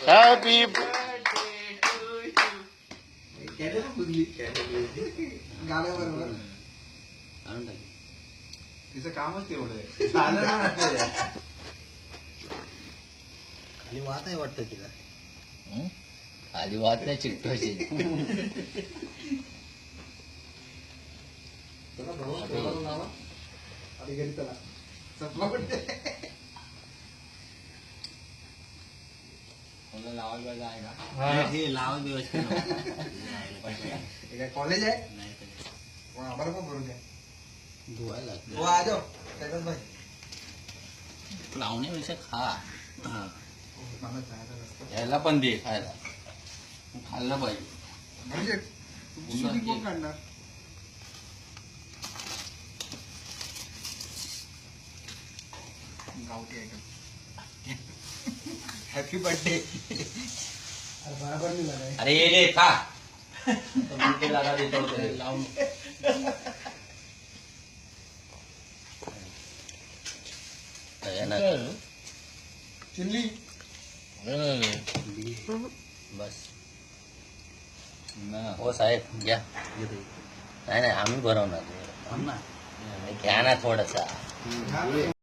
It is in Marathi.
हॅपी गाण्याबरोबर तिचं कामच तेवढं आहे. खाली वात आहे वाटतं तिला. खाली वाद नाही चिकटवायची. चला भाऊ, चला लावा. आणि घरी चला. चपला पडते. लावायला आहे का? हे लावा व्यवस्थित. हे काय कॉलेज आहे? नाही तर वा, आम्हाला पण भरून द्या. धुवायला लागतं. हो, आ जाओ. त्याच्यात भाई. लावण्यापेक्षा खा. मला जायचं नसतं. यायला पण दे खायला. खाल्लं पाहिजे. म्हणजे तुमची शूटिंग कोण काढणार? गावठी आहे का? Happy birthday. बरोबर नाही झालाय. अरे ये खा. लागा देतो लावून. चिल्ली बस हो साहेब घ्या. नाही आम्ही भरवणार. थांब ना. घ्या ना थोडसा.